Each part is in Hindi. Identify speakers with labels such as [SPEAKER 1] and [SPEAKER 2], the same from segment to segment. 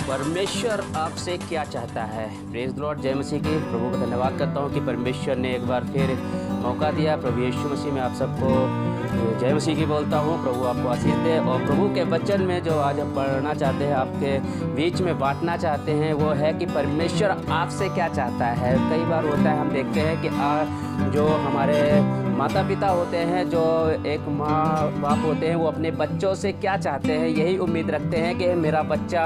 [SPEAKER 1] परमेश्वर आपसे क्या चाहता है। प्रेज द लॉर्ड, जय मसीह की। प्रभु का धन्यवाद करता हूँ कि परमेश्वर ने एक बार फिर मौका दिया। प्रभु यीशु मसीह में आप सबको जय मसीह की बोलता हूँ। प्रभु आपको आशीष दे। और प्रभु के वचन में जो आज हम पढ़ना चाहते हैं, आपके बीच में बांटना चाहते हैं, वो है कि परमेश्वर आपसे क्या चाहता है। कई बार होता है, हम देखते हैं कि जो हमारे माता पिता होते हैं, जो एक माँ बाप होते हैं, वो अपने बच्चों से क्या चाहते हैं, यही उम्मीद रखते हैं कि मेरा बच्चा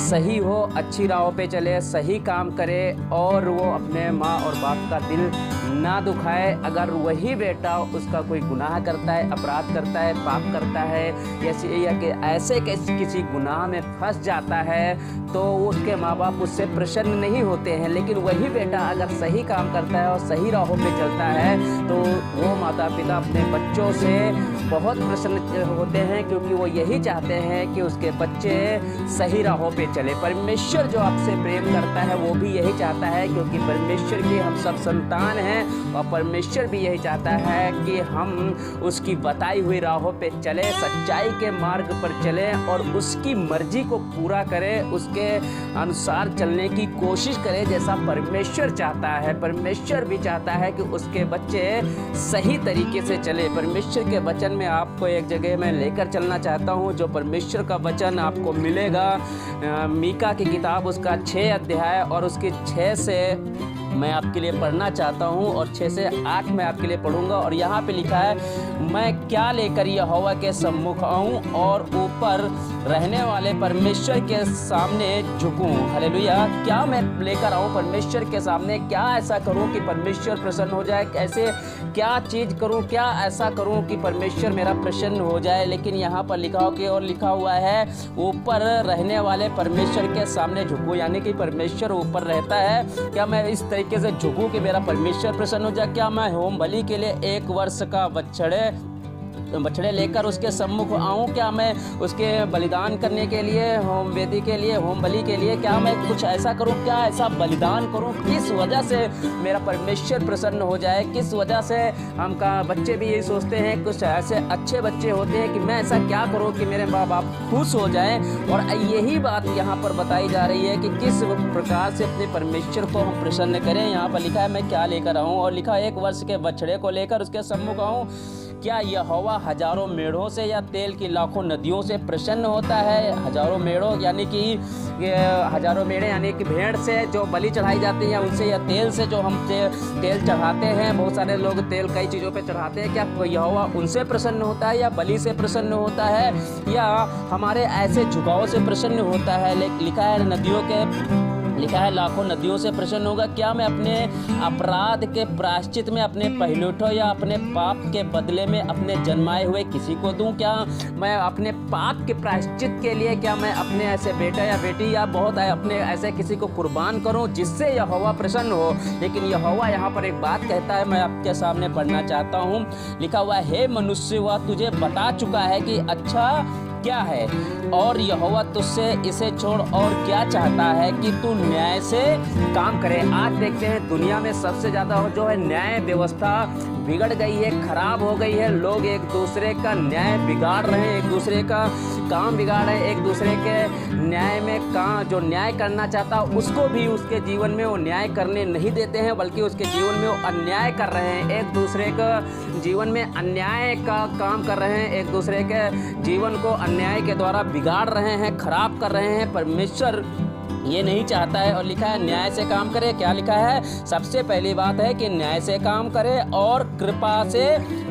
[SPEAKER 1] सही हो, अच्छी राहों पे चले, सही काम करे और वो अपने माँ और बाप का दिल ना दुखाए। अगर वही बेटा उसका कोई गुनाह करता है, अपराध करता है, पाप करता है या कि ऐसे किसी गुनाह में फंस जाता है, तो उसके माँ बाप उससे प्रसन्न नहीं होते हैं। लेकिन वही बेटा अगर सही काम करता है और सही राहों पे चलता है, तो वो माता पिता अपने बच्चों से बहुत प्रसन्न होते हैं, क्योंकि वो यही चाहते हैं कि उसके बच्चे सही राहों पे चले। परमेश्वर जो आपसे प्रेम करता है, वो भी यही चाहता है, क्योंकि परमेश्वर के हम सब संतान हैं और परमेश्वर भी यही चाहता है कि हम उसकी बताई हुई राहों पे चले, सच्चाई के मार्ग पर चलें और उसकी मर्जी को पूरा करें, उसके अनुसार चलने की कोशिश करें जैसा परमेश्वर चाहता है। परमेश्वर भी चाहता है कि उसके बच्चे सही तरीके से चले। परमेश्वर के वचन में आपको एक जगह मैं लेकर चलना चाहता हूँ, जो परमेश्वर का वचन आपको मिलेगा मीका की किताब, उसका 6 अध्याय और उसके 6 से मैं आपके लिए पढ़ना चाहता हूँ और 6 से 8 मैं आपके लिए पढ़ूंगा। और यहाँ पे लिखा है, मैं क्या लेकर यहोवा के सम्मुख आऊँ और ऊपर रहने वाले परमेश्वर के सामने झुकूँ। हालेलुया। क्या मैं लेकर आऊँ परमेश्वर के सामने, क्या ऐसा करूँ कि परमेश्वर प्रसन्न हो जाए, कैसे क्या चीज़ करूँ, क्या ऐसा करूँ कि परमेश्वर मेरा प्रसन्न हो जाए। लेकिन यहाँ पर लिखा हुआ है ऊपर रहने वाले परमेश्वर के सामने झुकूँ, यानी कि परमेश्वर ऊपर रहता है। क्या मैं इस तरीके से झुकूं कि मेरा परमेश्वर प्रसन्न हो जाए? क्या मैं होम बलि के लिए 1 वर्ष का बछड़े लेकर उसके सम्मुख आऊं? क्या मैं उसके बलिदान करने के लिए, होम वेदी के लिए, होम बलि के लिए, क्या मैं कुछ ऐसा करूं, क्या ऐसा बलिदान करूं किस वजह से मेरा परमेश्वर प्रसन्न हो जाए? किस वजह से बच्चे भी यही सोचते हैं, कुछ ऐसे अच्छे बच्चे होते हैं कि मैं ऐसा क्या करूं कि मेरे माँ बाप खुश हो जाएं। और यही बात यहाँ पर बताई जा रही है कि किस प्रकार से अपने परमेश्वर को हम प्रसन्न करें। यहाँ पर लिखा है, मैं क्या लेकर आऊँ, और लिखा 1 वर्ष के बछड़े को लेकर उसके सम्मुख आऊँ। क्या यहोवा हजारों मेढ़ों से या तेल की लाखों नदियों से प्रसन्न होता है? हजारों मेढ़ों यानी कि हजारों मेढ़े यानी कि भेड़ से जो बलि चढ़ाई जाती है उनसे, या तेल से जो हम तेल चढ़ाते हैं, बहुत सारे लोग तेल कई चीज़ों पे चढ़ाते हैं। क्या यहोवा उनसे प्रसन्न होता है, या बलि से प्रसन्न होता है, या हमारे ऐसे झुकाव से प्रसन्न होता है? लिखा है लाखों नदियों से प्रसन्न होगा। क्या मैं अपने अपराध के प्रायश्चित में अपने पहिलौठों या अपने पाप के बदले में अपने जन्माए हुए किसी को दूं? क्या मैं अपने पाप के प्रायश्चित के लिए, क्या मैं अपने ऐसे बेटा या बेटी या बहुत अपने ऐसे किसी को कुर्बान करूं जिससे यहोवा प्रसन्न हो? लेकिन यहोवा यहाँ पर एक बात कहता है, मैं आपके सामने पढ़ना चाहता हूँ। लिखा हुआ है, हे मनुष्य, वह तुझे बता चुका है कि अच्छा क्या है, और यहोवा तुझसे इसे छोड़ और क्या चाहता है कि तू न्याय से काम करे। आज देखते हैं दुनिया में सबसे ज़्यादा जो है न्याय व्यवस्था बिगड़ गई है, खराब हो गई है। लोग एक दूसरे का न्याय बिगाड़ रहे हैं, एक दूसरे का काम बिगाड़ रहे हैं, एक दूसरे के न्याय में जो न्याय करना चाहता है उसको भी उसके जीवन में वो न्याय करने नहीं देते हैं, बल्कि उसके जीवन में वो अन्याय कर रहे हैं। एक दूसरे का जीवन में अन्याय का काम कर रहे हैं, एक दूसरे के जीवन को अन्याय के द्वारा बिगाड़ रहे हैं, खराब कर रहे हैं। परमेश्वर ये नहीं चाहता है। और लिखा है न्याय से काम करे। क्या लिखा है? सबसे पहली बात है कि न्याय से काम करे और कृपा से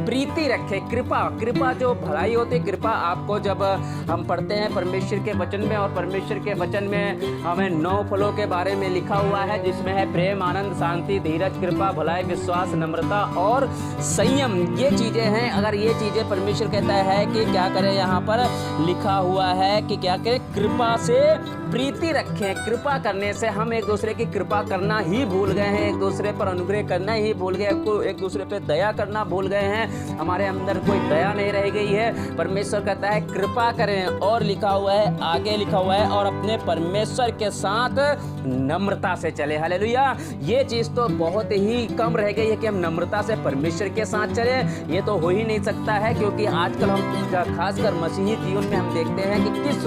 [SPEAKER 1] प्रीति रखे। कृपा जो भलाई होती है, कृपा आपको जब हम पढ़ते हैं परमेश्वर के वचन में, और परमेश्वर के वचन में हमें 9 फलों के बारे में लिखा हुआ है, जिसमें है प्रेम, आनंद, शांति, धीरज, कृपा, भलाई, विश्वास, नम्रता और संयम। ये चीज़ें हैं। अगर ये चीज़ें परमेश्वर कहता है कि क्या करें, यहाँ पर लिखा हुआ है कि क्या करें, कृपा से प्रीति रखें। देखें, कृपा करने से हम एक दूसरे की कृपा करना ही भूल गए हैं, एक दूसरे पर अनुग्रह करना ही भूल गए, एक दूसरे पर दया करना भूल गए हैं। हमारे अंदर कोई दया नहीं रह गई है। परमेश्वर कहता है कृपा करें, और लिखा हुआ है, आगे लिखा हुआ है, और अपने परमेश्वर के साथ नम्रता से चले। हालेलुया। ये चीज तो बहुत ही कम रह गई है कि हम नम्रता से परमेश्वर के साथ चले। ये तो हो ही नहीं सकता है, क्योंकि आजकल हम खासकर मसीही जीवन में हम देखते हैं कि किस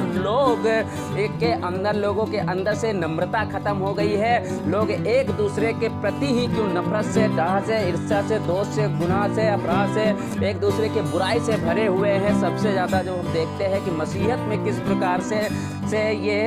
[SPEAKER 1] लोगों के अंदर से नम्रता खत्म हो गई है। लोग एक दूसरे के प्रति ही क्यों नफरत से, डाह से, ईर्ष्या से, दोष से, गुनाह से, अपराध से, एक दूसरे के बुराई से भरे हुए हैं। सबसे ज्यादा जो हम देखते हैं कि मसीहत में किस प्रकार से ये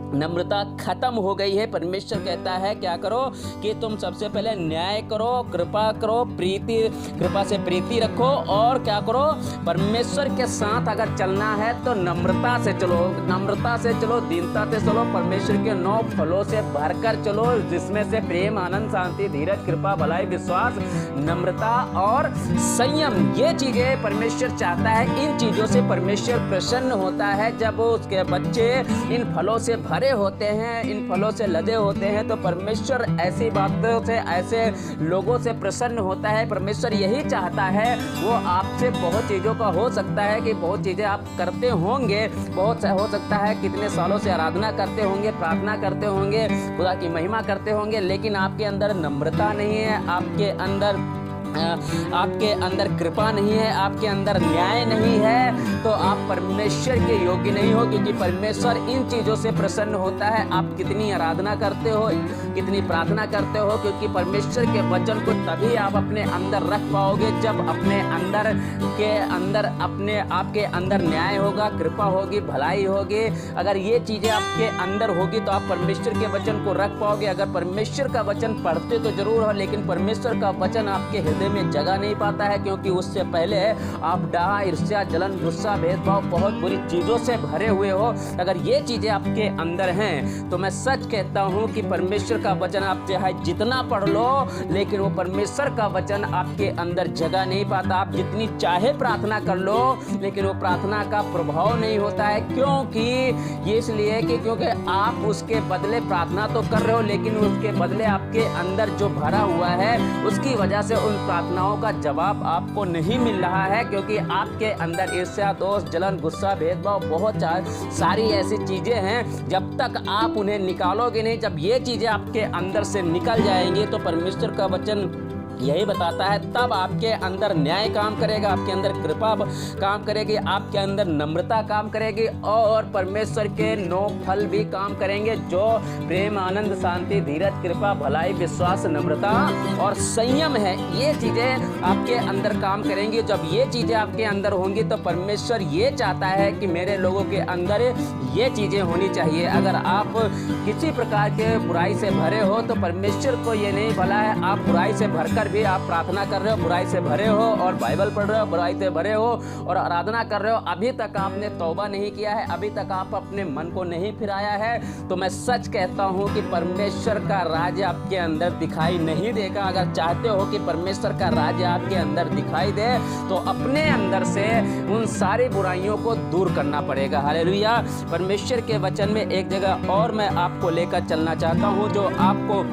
[SPEAKER 1] नम्रता खत्म हो गई है। परमेश्वर कहता है क्या करो कि तुम सबसे पहले न्याय करो, कृपा करो, कृपा से प्रीति रखो, और क्या करो, परमेश्वर के साथ अगर चलना है तो नम्रता से चलो, नम्रता से चलो, दीनता से चलो, परमेश्वर के 9 फलों से भरकर चलो, जिसमें से प्रेम, आनंद, शांति, धीरज, कृपा, भलाई, विश्वास, नम्रता और संयम, ये चीजें परमेश्वर चाहता है। इन चीजों से परमेश्वर प्रसन्न होता है। जब उसके बच्चे इन फलों से भरे होते हैं, इन फलों से लदे होते हैं, तो परमेश्वर ऐसी बातों से, ऐसे लोगों से प्रसन्न होता है। परमेश्वर यही चाहता है। वो आपसे बहुत चीज़ों का हो सकता है कि बहुत चीज़ें आप करते होंगे, बहुत हो सकता है कितने सालों से आराधना करते होंगे, प्रार्थना करते होंगे, खुदा की महिमा करते होंगे, लेकिन आपके अंदर नम्रता नहीं है, आपके अंदर कृपा नहीं है, आपके अंदर न्याय नहीं है, तो आप परमेश्वर के योग्य नहीं हो। क्योंकि परमेश्वर इन चीज़ों से प्रसन्न होता है। आप कितनी आराधना करते हो, कितनी प्रार्थना करते हो, क्योंकि परमेश्वर के वचन को तभी आप अपने अंदर रख पाओगे जब अपने अंदर आपके अंदर न्याय होगा, कृपा होगी, भलाई होगी। अगर ये चीज़ें आपके अंदर होगी तो आप परमेश्वर के वचन को रख पाओगे। अगर परमेश्वर का वचन पढ़ते तो जरूर हो, लेकिन परमेश्वर का वचन आपके हृदय में जगह नहीं पाता है, क्योंकि उससे पहले आप डाह, ईर्ष्या, जलन, गुस्सा, भेदभाव, बहुत बुरी चीजों से भरे हुए हो। अगर ये चीजें आपके अंदर हैं तो मैं सच कहता हूं कि परमेश्वर का वचन आप चाहे जितना पढ़ लो, लेकिन वो परमेश्वर का वचन आपके अंदर जगह नहीं पाता। आप जितनी चाहे प्रार्थना कर लो, लेकिन वो प्रार्थना का प्रभाव नहीं होता है। क्योंकि ये इसलिए कि क्योंकि आप उसके बदले प्रार्थना तो कर रहे हो, लेकिन उसके बदले आपके अंदर जो भरा हुआ है, उसकी वजह से उन प्रार्थनाओं का जवाब आपको नहीं मिल रहा है। क्योंकि आपके अंदर ईर्ष्या, दोष, जलन, गुस्सा, भेदभाव, बहुत सारी ऐसी चीजें हैं। जब तक आप उन्हें निकालोगे नहीं, जब ये चीजें आपके अंदर से निकल जाएंगी, तो परमेश्वर का वचन यही बताता है, तब आपके अंदर न्याय काम करेगा, आपके अंदर कृपा काम करेगी, आपके अंदर नम्रता काम करेगी, और परमेश्वर के 9 फल भी काम करेंगे, जो प्रेम, आनंद, शांति, धीरज, कृपा, भलाई, विश्वास, नम्रता और संयम है। ये चीजें आपके अंदर काम करेंगी। जब ये चीजें आपके अंदर होंगी तो परमेश्वर ये चाहता है कि मेरे लोगों के अंदर ये चीजें होनी चाहिए। अगर आप किसी प्रकार के बुराई से भरे हो तो परमेश्वर को ये नहीं भला है। आप बुराई से भरकर भी आप प्रार्थना कर रहे हो, बुराई से भरे हो, और बाइबल पढ़ रहे हो, बुराई से भरे हो और आराधना कर रहे हो, अभी तक आपने तौबा नहीं किया है, अभी तक आप अपने मन को नहीं फिराया है, तो मैं सच कहता हूं कि परमेश्वर का राज्य आपके अंदर दिखाई नहीं देगा। अगर चाहते हो कि परमेश्वर का राज्य आपके अंदर दिखाई दे, तो अपने अंदर से उन सारी बुराइयों को दूर करना पड़ेगा। हालेलुया। परमेश्वर के वचन में एक जगह और मैं आपको लेकर चलना चाहता हूं, जो आपको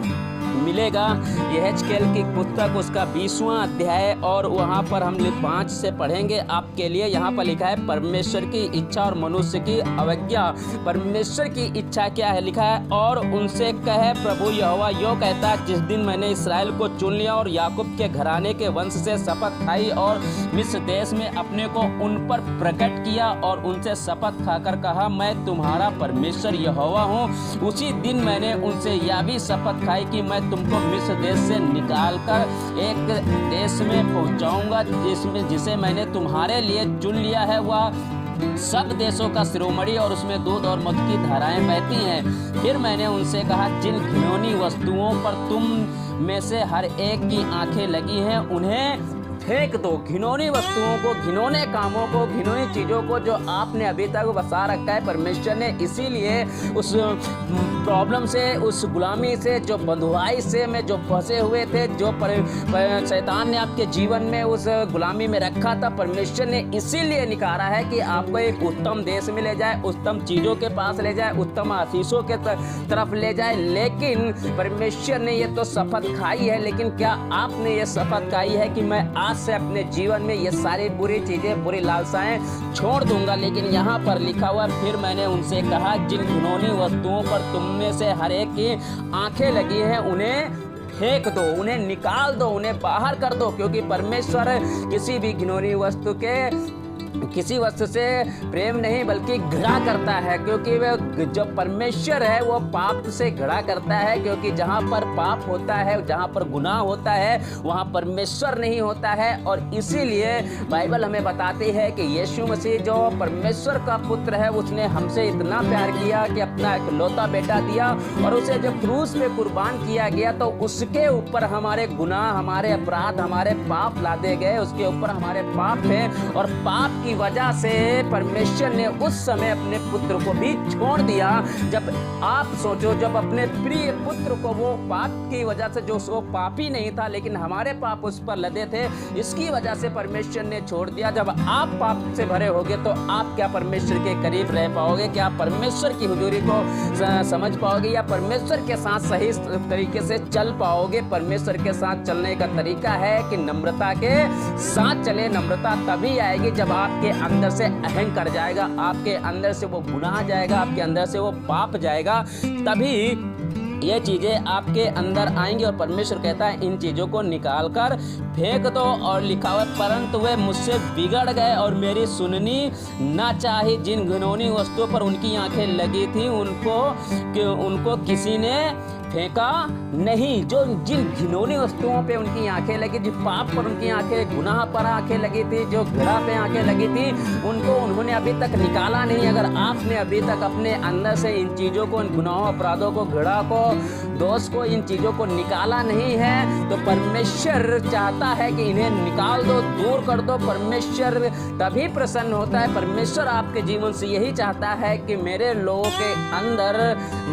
[SPEAKER 1] मिलेगा यहेजकेल की पुस्तक, उसका 20वां अध्याय, और वहाँ पर हम 5 से पढ़ेंगे आपके लिए। यहाँ पर लिखा है परमेश्वर की इच्छा और मनुष्य की अवज्ञा। परमेश्वर की इच्छा क्या है? लिखा है, और उनसे कहे प्रभु यहोवा यो कहता है, जिस दिन मैंने इसराइल को चुन लिया और याकूब के घराने के वंश से शपथ खाई और मिस्र देश में अपने को उन पर प्रकट किया और उनसे शपथ खाकर कहा, मैं तुम्हारा परमेश्वर यहोवा हूँ, उसी दिन मैंने उनसे यह भी शपथ खाई कि मैं तुमको मिस्र देश से निकालकर एक देश में पहुंचाऊंगा, जिसे मैंने तुम्हारे लिए चुन लिया है। वह सब देशों का शिरोमणि और उसमें दूध और मधु की धाराएं बहती हैं। फिर मैंने उनसे कहा, जिन घिनौनी वस्तुओं पर तुम में से हर एक की आंखें लगी हैं, उन्हें फेंक दो। घिनौनी वस्तुओं को, घिनौने कामों को, घिनौनी चीज़ों को जो आपने अभी तक बसा रखा है परमेश्वर ने, इसीलिए उस प्रॉब्लम से, उस गुलामी से, जो बंधुआई से में जो फंसे हुए थे, जो शैतान ने आपके जीवन में उस गुलामी में रखा था, परमेश्वर ने इसीलिए निकाला है कि आपको एक उत्तम देश में ले जाए, उत्तम चीज़ों के पास ले जाए, उत्तम आशीषों के तरफ ले जाए। लेकिन परमेश्वर ने ये तो शपथ खाई है, लेकिन क्या आपने ये शपथ खाई है कि मैं आज से अपने जीवन में ये सारी बुरी चीज़ें, बुरी लालसाएं छोड़ दूंगा? लेकिन यहाँ पर लिखा हुआ, फिर मैंने उनसे कहा, जिन घिनौनी वस्तुओं पर तुम में से हर एक की आंखें लगी हैं उन्हें फेंक दो, उन्हें निकाल दो, उन्हें बाहर कर दो, क्योंकि परमेश्वर किसी भी घिनौनी वस्तु के, किसी वस्तु से प्रेम नहीं बल्कि घृणा करता है, क्योंकि वह जो परमेश्वर है वो पाप से घृणा करता है, क्योंकि जहाँ पर पाप होता है, जहाँ पर गुनाह होता है, वहाँ परमेश्वर नहीं होता है। और इसीलिए बाइबल हमें बताती है कि यीशु मसीह जो परमेश्वर का पुत्र है, उसने हमसे इतना प्यार किया कि अपना इकलौता बेटा दिया, और उसे जब क्रूस पे कुर्बान किया गया तो उसके ऊपर हमारे गुनाह, हमारे अपराध, हमारे पाप लादे गए, उसके ऊपर हमारे पाप थे, और पाप की वजह से परमेश्वर ने उस समय अपने पुत्र को भी छोड़ दिया। जब आप सोचो, जब अपने प्रिय पुत्र को, वो पाप की वजह से, जो वो पापी नहीं था लेकिन हमारे पाप उस पर लदे थे, इसकी वजह से परमेश्वर ने छोड़ दिया। जब आप पाप से भरे होगे तो आप क्या परमेश्वर के करीब रह पाओगे? क्या परमेश्वर की हुजूरी को समझ पाओगे, या परमेश्वर के साथ सही तरीके से चल पाओगे? परमेश्वर के साथ चलने का तरीका है कि नम्रता के साथ चले। नम्रता तभी आएगी जब आपके अंदर से अहंकार जाएगा, आपके अंदर से वो गुनाह जाएगा, आपके अंदर से वो पाप जाएगा, तभी ये चीज़ें आपके अंदर आएंगी। और परमेश्वर कहता है इन चीज़ों को निकाल कर फेंक दो। और लिखा हुआ, परंतु वे मुझसे बिगड़ गए और मेरी सुननी ना चाही। जिन घिनौनी वस्तुओं पर उनकी आंखें लगी थी उनको किसी ने फेंका नहीं। जो जिन घिनौनी वस्तुओं पे उनकी आंखें लगी, जिस पाप पर उनकी आंखें, गुनाह पर आंखें लगी थी, जो घृणा पे आंखें लगी थी, उनको उन्होंने अभी तक निकाला नहीं। अगर आपने अभी तक अपने अंदर से इन चीज़ों को, इन गुनाहों, अपराधों को, घृणा को, दोष को, इन चीज़ों को निकाला नहीं है, तो परमेश्वर चाहता है कि इन्हें निकाल दो, दूर कर दो। परमेश्वर तभी प्रसन्न होता है। परमेश्वर आपके जीवन से यही चाहता है कि मेरे लोगों के अंदर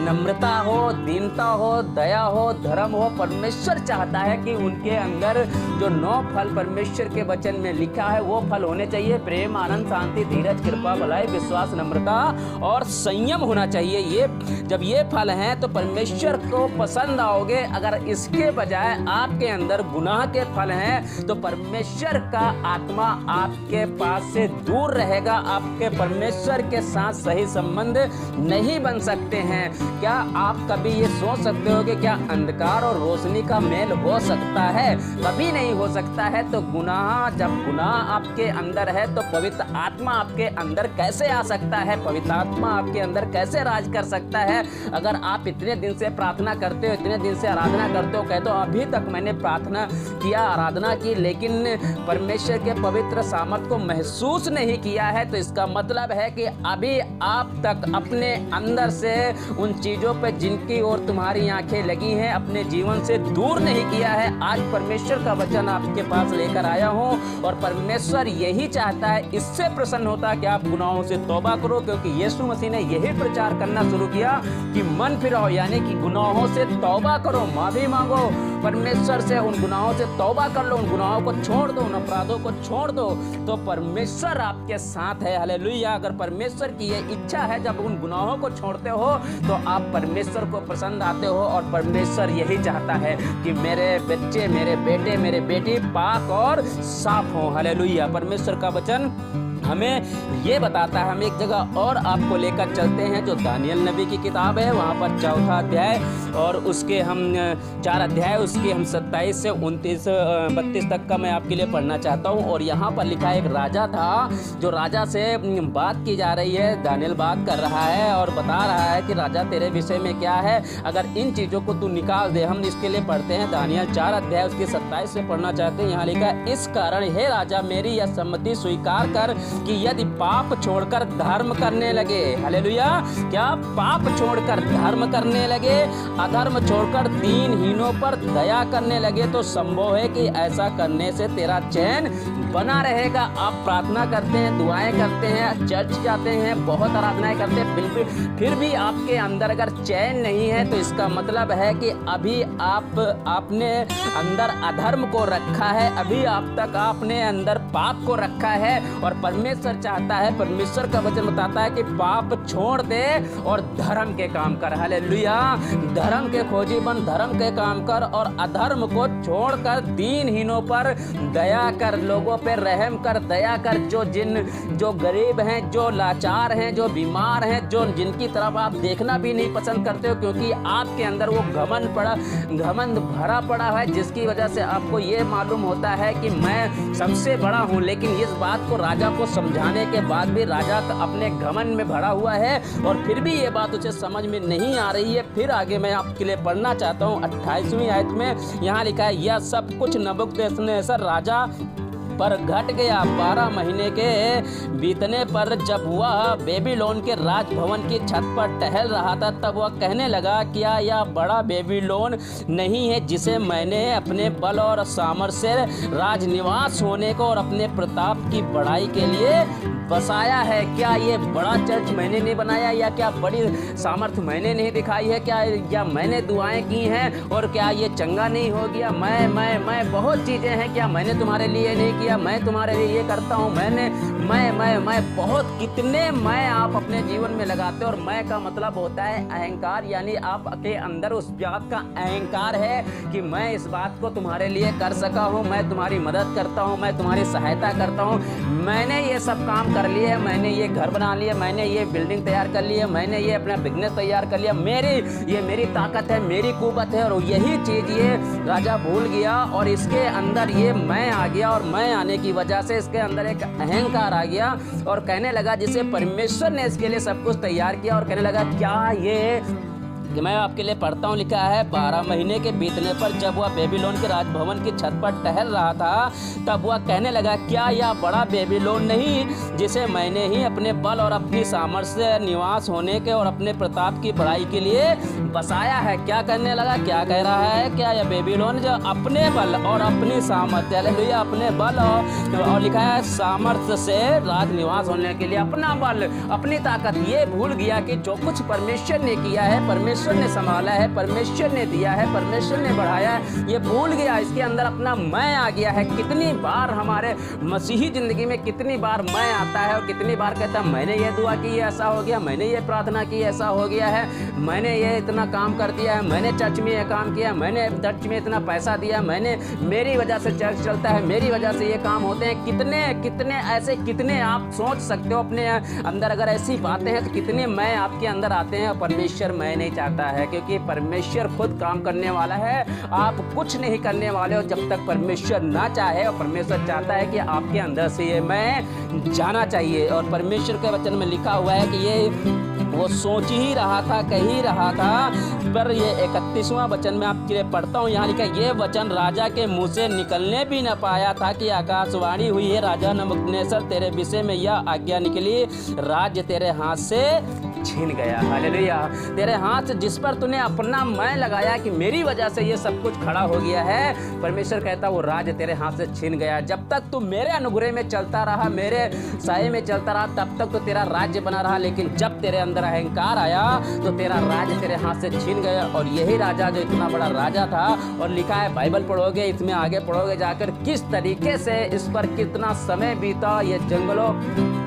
[SPEAKER 1] नम्रता हो, दीनता हो, दया हो, धर्म हो। परमेश्वर चाहता है कि उनके अंदर जो 9 फल परमेश्वर के वचन में लिखा है वो फल होने चाहिए। प्रेम, आनंद, शांति, धीरज, कृपा, भलाई, विश्वास, नम्रता और संयम होना चाहिए। ये जब ये फल हैं तो परमेश्वर को पसंद आओगे। अगर इसके बजाय आपके अंदर गुनाह के फल हैं तो परमेश्वर का आत्मा आपके पास से दूर रहेगा। आपके परमेश्वर के साथ सही संबंध नहीं बन सकते हैं। क्या आप कभी ये सोच सकते हो कि क्या अंधकार और रोशनी का मेल हो सकता है? कभी नहीं हो सकता है। तो गुनाह, जब गुनाह आपके अंदर है तो पवित्र आत्मा आपके अंदर कैसे आ सकता है? पवित्र आत्मा आपके अंदर कैसे राज कर सकता है? अगर आप इतने दिन से प्रार्थना करते हो, इतने दिन से आराधना करते हो, कहते हो अभी तक मैंने प्रार्थना किया, आराधना की, लेकिन परमेश्वर के पवित्र सामर्थ को महसूस नहीं किया है, तो इसका मतलब है कि अभी आप तक अपने अंदर से उन चीज़ों पर जिनकी ओर तुम्हारी आंखें लगी हैं अपने जीवन से दूर नहीं किया है। आज परमेश्वर का वचन आपके पास लेकर आया हूं और परमेश्वर यही चाहता है, इससे प्रसन्न होता है कि आप गुनाहों से तौबा करो, क्योंकि यीशु मसीह ने यही प्रचार करना शुरू किया कि मन फिराओ, यानी कि गुनाहों से तौबा करो, माफी मांगो परमेश्वर से, उन गुनाहों से तौबा कर लो, उन गुनाहों को छोड़ दो, उन अपराधों को छोड़ दो, तो परमेश्वर आपके साथ है। हालेलुया। अगर परमेश्वर की ये इच्छा है, जब उन गुनाहों को छोड़ते हो तो आप परमेश्वर को पसंद आते हो। और परमेश्वर यही चाहता है कि मेरे बच्चे, मेरे बेटे, मेरे बेटी पाक और साफ हो। हालेलुया। परमेश्वर का वचन हमें ये बताता है। हम एक जगह और आपको लेकर चलते हैं जो दानियल नबी की किताब है, वहाँ पर 4था अध्याय और उसके हम 4 अध्याय, उसके हम 27 से 32 तक का मैं आपके लिए पढ़ना चाहता हूँ। और यहाँ पर लिखा एक राजा था, जो राजा से बात की जा रही है। दानियल बात कर रहा है और बता रहा है कि राजा तेरे विषय में क्या है, अगर इन चीज़ों को तू निकाल दे। हम इसके लिए पढ़ते हैं दानियल 4 अध्याय उसके 27 से पढ़ना चाहते हैं। यहाँ लिखा, इस कारण हे राजा मेरी यह सम्मति स्वीकार कर कि यदि पाप छोड़कर धर्म करने लगे, हालेलुया, क्या पाप छोड़कर धर्म करने लगे, अधर्म छोड़कर दीनहीनों पर दया करने लगे, तो संभव है कि ऐसा करने से तेरा चैन बना रहेगा। आप प्रार्थना करते हैं, दुआएं करते हैं, चर्च जाते हैं, बहुत आराधनाएं करते हैं, फिर भी आपके अंदर अगर चैन नहीं है तो इसका मतलब है कि अभी आपने अंदर अधर्म को रखा है, अभी आपने अंदर पाप को रखा है। और परमेश्वर चाहता है, परमेश्वर का वचन बताता है कि पाप छोड़ दे और धर्म के काम कर, हालेलुया, धर्म के खोजी बन, धर्म के काम कर और अधर्म को छोड़कर दीनहीनों पर दया कर, लोगों पे रहम कर, दया कर, जो गरीब हैं, जो लाचार हैं, जो बीमार हैं, जो जिनकी तरफ आप देखना भी नहीं पसंद करते हो, क्योंकि आपके अंदर वो घमंड भरा पड़ा है, जिसकी वजह से आपको ये मालूम होता है कि मैं सबसे बड़ा हूँ। लेकिन इस बात को राजा को समझाने के बाद भी राजा अपने घमंड में भरा हुआ है और फिर भी ये बात उसे समझ में नहीं आ रही है। फिर आगे मैं आपके लिए पढ़ना चाहता हूँ 28वीं आयत में, यहाँ लिखा है, यह सब कुछ नबूकदनेस्सर राजा पर घट गया। 12 महीने के बीतने पर जब वह बेबीलोन के राजभवन की छत पर टहल रहा था, तब वह कहने लगा, क्या यह बड़ा बेबीलोन नहीं है जिसे मैंने अपने बल और सामर्थ्य से राजनिवास होने को और अपने प्रताप की बढ़ाई के लिए बसाया है? क्या ये बड़ा चर्च मैंने नहीं बनाया, या क्या बड़ी सामर्थ्य मैंने नहीं दिखाई है, क्या मैंने दुआएं की हैं और क्या ये चंगा नहीं हो गया? मैं बहुत चीज़ें हैं, क्या मैंने तुम्हारे लिए नहीं किया? मैं तुम्हारे लिए ये करता हूँ, मैं बहुत कितने मैं आप अपने जीवन में लगाते हो। और मैं का मतलब होता है अहंकार, यानी आपके अंदर उस बात का अहंकार है कि मैं इस बात को तुम्हारे लिए कर सका हूँ, मैं तुम्हारी मदद करता हूँ, मैं तुम्हारी सहायता करता हूँ, मैंने ये सब काम कर लिए, मैंने ये घर बना लिया, मैंने ये बिल्डिंग तैयार कर ली है, मैंने ये अपना बिजनेस तैयार कर लिया, मेरी ताकत है, मेरी कुव्वत है। और यही चीज़ ये राजा भूल गया और इसके अंदर ये मैं आ गया, और मैं आने की वजह से इसके अंदर एक अहंकार आ गया और कहने लगा, जिसे परमेश्वर ने इसके लिए सब कुछ तैयार किया, और कहने लगा, क्या ये कि मैं आपके लिए पढ़ता हूँ, लिखा है, 12 महीने के बीतने पर जब वह बेबीलोन के राजभवन की छत पर टहल रहा था, तब वह कहने लगा, क्या यह बड़ा बेबीलोन नहीं जिसे मैंने ही अपने बल और अपनी सामर्थ्य से निवास होने के और अपने प्रताप की बढ़ाई के लिए बसाया है? क्या करने लगा, क्या कह रहा है, क्या यह बेबीलोन जो अपने बल और अपनी सामर्थ्य, हालेलुया, अपने बल और लिखा है सामर्थ्य से राज निवास होने के लिए अपना बल, अपनी ताकत, ये भूल गया कि जो कुछ परमेश्वर ने किया है, परमेश्वर ने संभाला है, परमेश्वर ने दिया है, परमेश्वर ने बढ़ाया है, ये भूल गया। इसके अंदर अपना मैं आ गया है। कितनी बार हमारे मसीही जिंदगी में कितनी बार मैं आता है और कितनी बार कहता है, मैंने ये दुआ की, ऐसा हो गया, मैंने ये प्रार्थना की, ऐसा हो गया है, मैंने ये इतना काम कर दिया है, मैंने चर्च में ये काम किया, मैंने चर्च में इतना पैसा दिया, मेरी वजह से चर्च चलता है, मेरी वजह से ये काम होते हैं। कितने आप सोच सकते हो अपने अंदर, अगर ऐसी बातें हैं तो कितने मैं आपके अंदर आते हैं। परमेश्वर मैं नहीं चाहता है, क्योंकि परमेश्वर खुद काम करने वाला है, आप कुछ नहीं करने वाले हो जब तक परमेश्वर ना चाहे। और परमेश्वर चाहता है कि आपके अंदर से ये मैं जाना चाहिए। और परमेश्वर के वचन में लिखा हुआ है कि ये वो सोच ही रहा था, कह ही रहा था, पर ये 31वां वचन में आपके लिए पढ़ता हूँ, यहाँ लिखा, ये वचन राजा के मुंह से निकलने भी न पाया था कि आकाशवाणी हुई है, राजा नबूकदनेस्सर, तेरे विषय में यह आज्ञा निकली, राज्य तेरे हाथ से छीन गया। हालेलुया, तेरे हाथ जिस पर तूने अपना मैं लगाया कि मेरी वजह से ये सब कुछ खड़ा हो गया है, परमेश्वर कहता वो राज्य तेरे हाथ से छीन गया। जब तक तू मेरे अनुग्रह में चलता रहा, मेरे साये में चलता रहा, तब तक तो तेरा राज्य बना रहा। लेकिन जब तेरे अंदर अहंकार आया तो तेरा राज्य तेरे हाथ से छीन गया। और यही राजा जो इतना बड़ा राजा था, और लिखा है, बाइबल पढ़ोगे, इसमें आगे पढ़ोगे जाकर, किस तरीके से इस पर कितना समय बीता, ये जंगलों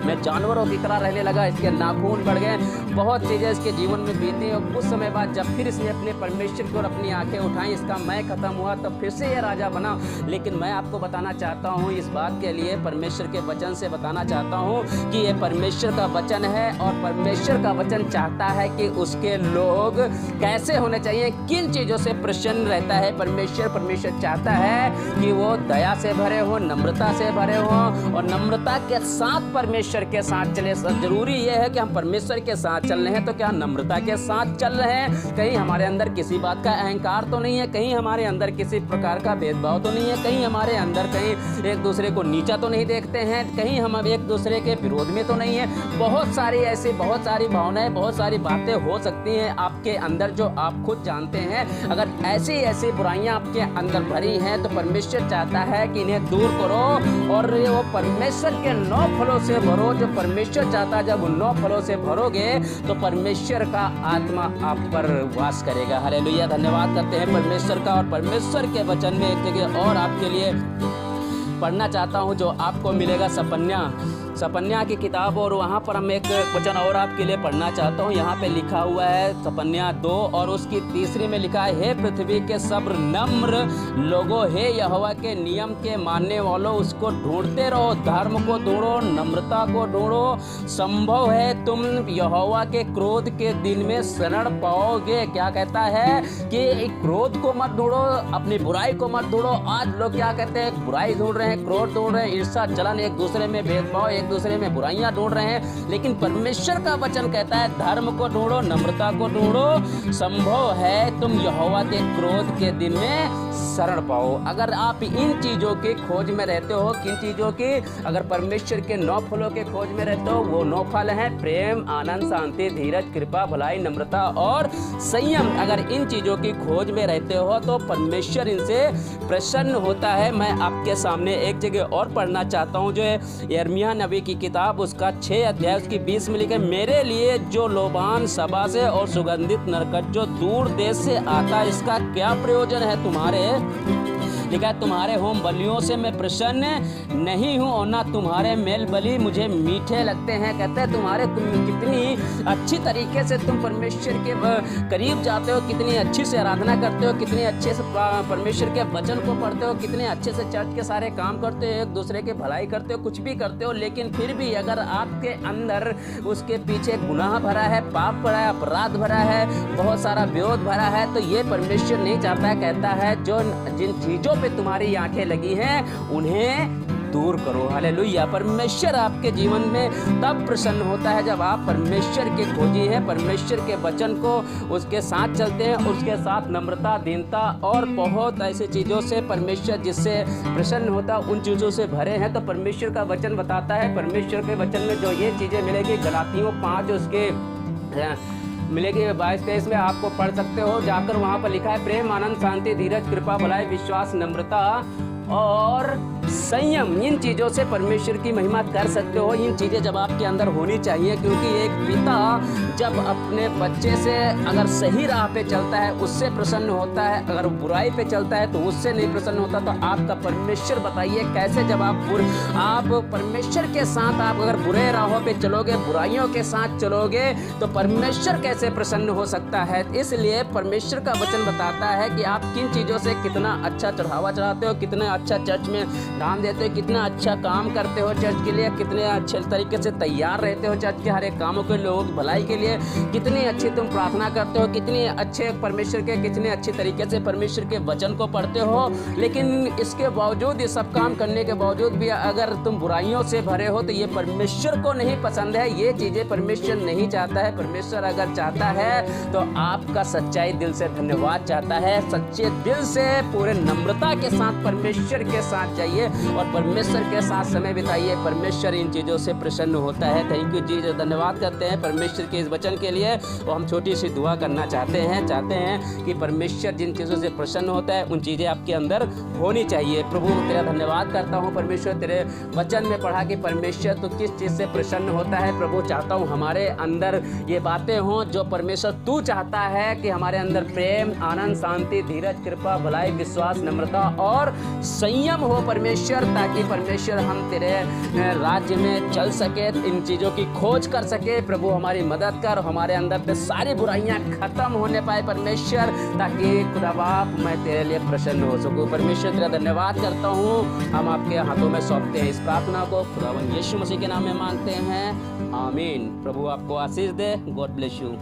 [SPEAKER 1] में जानवरों की तरह रहने लगा, इसके नाखून बढ़ गए, बहुत चीज़ें इसके जीवन में बीती। और कुछ समय बाद जब फिर इसने अपने परमेश्वर की ओर अपनी आंखें उठाई, इसका मैं खत्म हुआ, तब फिर से ये राजा बना। लेकिन मैं आपको बताना चाहता हूँ, इस बात के लिए परमेश्वर के वचन से बताना चाहता हूँ कि ये परमेश्वर का वचन है, और परमेश्वर का वचन चाहता है कि उसके लोग कैसे होने चाहिए, किन चीज़ों से प्रसन्न रहता है परमेश्वर चाहता है कि वो दया से भरे हो, नम्रता से भरे हो, और नम्रता के साथ परमेश्वर के साथ चले। जरूरी ये है कि हम परमेश्वर के साथ चल रहे हैं तो क्या नम्रता के साथ चल रहे हैं? कहीं हमारे अंदर किसी बात का अहंकार तो नहीं है? कहीं हमारे अंदर किसी प्रकार का भेदभाव तो नहीं है? कहीं हमारे अंदर कहीं एक दूसरे को नीचा तो नहीं देखते हैं? कहीं हम अब एक दूसरे के विरोध में तो नहीं है? बहुत सारी ऐसी बहुत सारी भावनाएं, बहुत सारी बातें हो सकती हैं आपके अंदर जो आप खुद जानते हैं। अगर ऐसी ऐसी बुराइयां आपके अंदर भरी हैं तो परमेश्वर चाहता है कि इन्हें दूर करो और वो परमेश्वर के 9 फलों से भरो। जो परमेश्वर चाहता है, जब उन 9 फलों से भरोगे तो परमेश्वर का आत्मा आप पर वास करेगा। हालेलुया। धन्यवाद करते हैं परमेश्वर का। और परमेश्वर के वचन में एक जगह और आपके लिए पढ़ना चाहता हूं जो आपको मिलेगा सपन्या की किताब, और वहाँ पर हम एक वचन और आपके लिए पढ़ना चाहता हूँ। यहाँ पे लिखा हुआ है सपन्या 2 और उसकी 3 में लिखा है, हे पृथ्वी के सब नम्र लोगों, हे यहोवा के नियम के मानने वालों, उसको ढूंढते रहो, धर्म को ढूंढो, नम्रता को ढूंढो। संभव है तुम यहोवा के क्रोध के दिन में शरण पाओगे। क्या कहता है कि क्रोध को मत ढूंढो, अपनी बुराई को मत ढूंढो। आज लोग क्या कहते हैं, बुराई ढूंढ रहे हैं, क्रोध ढूंढ रहे हैं, ईर्ष्या जलन, एक दूसरे में भेदभाव, एक दूसरे में बुराइयां ढूंढ रहे हैं। लेकिन परमेश्वर का वचन कहता है धर्म को ढूंढो, नम्रता को ढूंढो। संभव है तुम यहोवा के क्रोध के दिन में शरण पाओ। अगर आप इन चीजों की खोज में रहते हो, किन चीजों की, अगर परमेश्वर के 9 फलों के खोज में रहते हो, वो 9 फल हैं प्रेम, आनंद, शांति, धीरज, कृपा, भलाई, नम्रता और संयम। अगर इन चीजों की खोज में रहते हो तो परमेश्वर इनसे प्रसन्न होता है। मैं आपके सामने एक जगह और पढ़ना चाहता हूँ जो है यिर्मयाह नबी की किताब, उसका 6 अध्याय उसकी 20 में लिखे, मेरे लिए जो लोबान सभा से और सुगंधित नरकट जो दूर देश से आता है, इसका क्या प्रयोजन है तुम्हारे? लिखा है, तुम्हारे होम बलियों से मैं प्रसन्न नहीं हूँ और ना तुम्हारे मेल बलि मुझे मीठे लगते हैं। कहते हैं तुम कितनी अच्छी तरीके से तुम परमेश्वर के करीब जाते हो, कितनी अच्छी से आराधना करते हो, कितने अच्छे से परमेश्वर के वचन को पढ़ते हो, कितने अच्छे से चर्च के सारे काम करते हो, एक दूसरे की भलाई करते हो, कुछ भी करते हो। लेकिन फिर भी अगर आपके अंदर उसके पीछे गुनाह भरा है, पाप भरा है, अपराध भरा है, बहुत सारा विरोध भरा है, तो ये परमेश्वर नहीं चाहता है। कहता है जो जिन चीजों पे तुम्हारी आंखें लगी हैं उन्हें दूर करो। हालेलुया। परमेश्वर आपके जीवन में तब प्रसन्न होता है जब आप परमेश्वर के खोजी हैं, परमेश्वर के वचन को उसके साथ चलते हैं, उसके साथ नम्रता, दीनता और बहुत ऐसी चीज़ों से परमेश्वर जिससे प्रसन्न होता उन चीज़ों से भरे हैं। तो परमेश्वर का वचन बताता है, परमेश्वर के वचन में जो ये चीज़ें मिलेगी, गलातियों 5 उसके मिलेगी 22-23 में आपको पढ़ सकते हो, जाकर वहाँ पर लिखा है प्रेम, आनंद, शांति, धीरज, कृपा, भलाई, विश्वास, नम्रता और संयम। इन चीज़ों से परमेश्वर की महिमा कर सकते हो। इन चीज़ें जब आपके अंदर होनी चाहिए, क्योंकि एक पिता जब अपने बच्चे से अगर सही राह पे चलता है उससे प्रसन्न होता है, अगर बुराई पे चलता है तो उससे नहीं प्रसन्न होता। तो आपका परमेश्वर बताइए कैसे, जब आप परमेश्वर के साथ आप अगर बुरे राहों पे चलोगे, बुराइयों के साथ चलोगे, तो परमेश्वर कैसे प्रसन्न हो सकता है? इसलिए परमेश्वर का वचन बताता है कि आप किन चीज़ों से कितना अच्छा चढ़ावा चढ़ाते हो, कितना अच्छा चर्च में दान देते हो, कितना अच्छा काम करते हो चर्च के लिए, कितने अच्छे तरीके से तैयार रहते हो चर्च के हर एक कामों के, लोगों की भलाई के लिए, कितनी अच्छी तुम प्रार्थना करते हो, कितने अच्छे परमेश्वर के, कितने अच्छे तरीके से परमेश्वर के वचन को पढ़ते हो। लेकिन इसके बावजूद, ये सब काम करने के बावजूद भी अगर तुम बुराइयों से भरे हो तो ये परमेश्वर को नहीं पसंद है। ये चीज़ें परमेश्वर नहीं चाहता है। परमेश्वर अगर चाहता है तो आपका सच्चाई दिल से धन्यवाद चाहता है, सच्चे दिल से पूरे नम्रता के साथ परमेश्वर के साथ जाइए और परमेश्वर के साथ समय बिताइए। परमेश्वर इन चीज़ों से प्रसन्न होता है। थैंक यू जी, धन्यवाद करते हैं परमेश्वर के इस वचन के लिए। और हम छोटी सी दुआ करना चाहते हैं कि परमेश्वर जिन चीज़ों से प्रसन्न होता है उन चीज़ें आपके अंदर होनी चाहिए। प्रभु तेरा धन्यवाद करता हूँ परमेश्वर, तेरे वचन में पढ़ा कि परमेश्वर तो किस चीज़ से प्रसन्न होता है। प्रभु चाहता हूँ हमारे अंदर ये बातें हों जो परमेश्वर तू चाहता है कि हमारे अंदर प्रेम, आनंद, शांति, धीरज, कृपा, भलाई, विश्वास, नम्रता और संयम हो परमेश्वर, ताकि परमेश्वर हम तेरे राज्य में चल सके, इन चीज़ों की खोज कर सके। प्रभु हमारी मदद कर, हमारे अंदर से सारी बुराइयां खत्म होने पाए परमेश्वर, ताकि खुदा बाप मैं तेरे लिए प्रसन्न हो सकूं। परमेश्वर तेरा धन्यवाद करता हूं, हम आपके हाथों में सौंपते हैं इस प्रार्थना को, खुदावन यीशु मसीह के नाम में मांगते हैं, आमीन। प्रभु आपको आशीष दे। God bless you.